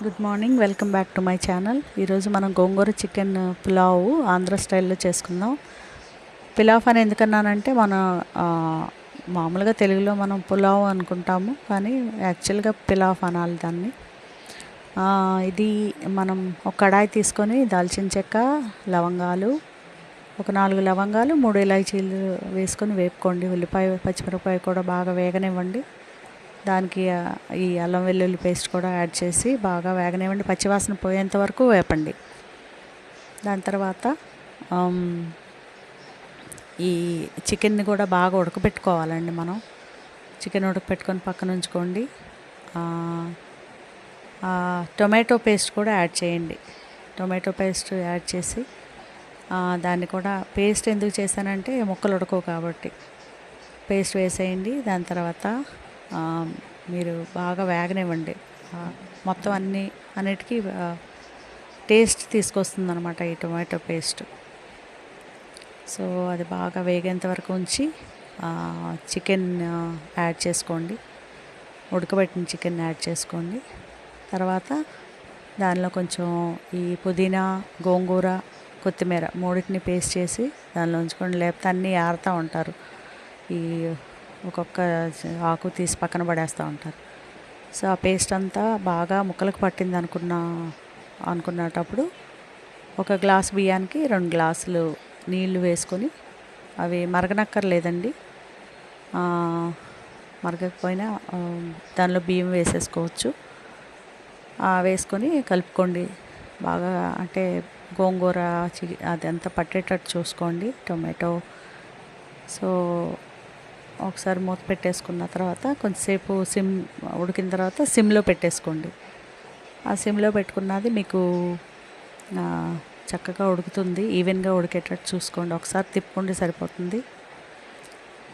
Good morning, welcome back to my channel. ఈరోజు మనం గోంగూర chicken pulao Andhra స్టైల్లో చేసుకుందాం. పులావ్ అని ఎందుకన్నానంటే మామూలుగా తెలుగులో మనం పులావ్ అనుకుంటాము, కానీ యాక్చువల్గా పులావ్ అనాలి దాన్ని. ఇది మనం ఒక కడాయి తీసుకొని దాల్చిన చెక్క, లవంగాలు, ఒక 4 లవంగాలు, 3 ఇలాచీలు వేసుకొని వేపుకోండి. ఉల్లిపాయ, పచ్చిమిరపకాయ కూడా బాగా వేగనివ్వండి. దానికి ఈ అల్లం వెల్లుల్లి పేస్ట్ కూడా యాడ్ చేసి బాగా వేగనివ్వండి. పచ్చివాసన పోయేంత వరకు వేపండి. దాని తర్వాత ఈ చికెన్ని కూడా బాగా ఉడకబెట్టుకోవాలండి. మనం చికెన్ ఉడకబెట్టుకొని పక్కన ఉంచుకోండి. టొమాటో పేస్ట్ కూడా యాడ్ చేయండి. టొమాటో పేస్ట్ యాడ్ చేసి దాన్ని కూడా పేస్ట్ ఎందుకు చేశానంటే ముక్కలు ఉడకవు కాబట్టి పేస్ట్ వేసేయండి. దాని తర్వాత మీరు బాగా వేగనివ్వండి. మొత్తం అన్నిటికీ టేస్ట్ తీసుకొస్తుంది అనమాట ఈ టొమాటో పేస్ట్. సో అది బాగా వేగేంత వరకు ఉంచి చికెన్ యాడ్ చేసుకోండి. ఉడకబెట్టిన చికెన్ యాడ్ చేసుకోండి. తర్వాత దానిలో కొంచెం ఈ పుదీనా, గోంగూర, కొత్తిమీర మూడింటిని పేస్ట్ చేసి దానిలో ఉంచుకోండి. లేకపోతే అన్నీ ఆరుతూ ఉంటారు. ఈ ఒక్కొక్క ఆకు తీసి పక్కన పడేస్తూ ఉంటారు. సో ఆ పేస్ట్ అంతా బాగా ముక్కలకు పట్టింది అనుకున్నటప్పుడు ఒక గ్లాస్ బియ్యానికి 2 గ్లాసులు నీళ్లు వేసుకొని, అవి మరగనక్కర్లేదండి. మరగకపోయినా దానిలో బియ్యం వేసేసుకోవచ్చు. వేసుకొని కలుపుకోండి బాగా. అంటే గోంగూర అదంతా పట్టేటట్టు చూసుకోండి, టొమాటో. సో ఒకసారి మూత పెట్టేసుకున్న తర్వాత కొంచెంసేపు ఉడికిన తర్వాత సిమ్లో పెట్టేసుకోండి. ఆ సిమ్లో పెట్టుకున్నది మీకు చక్కగా ఉడుకుతుంది. ఈవెన్గా ఉడికేటట్టు చూసుకోండి. ఒకసారి తిప్పుకోండి, సరిపోతుంది.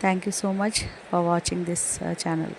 Thank you so much for watching this channel.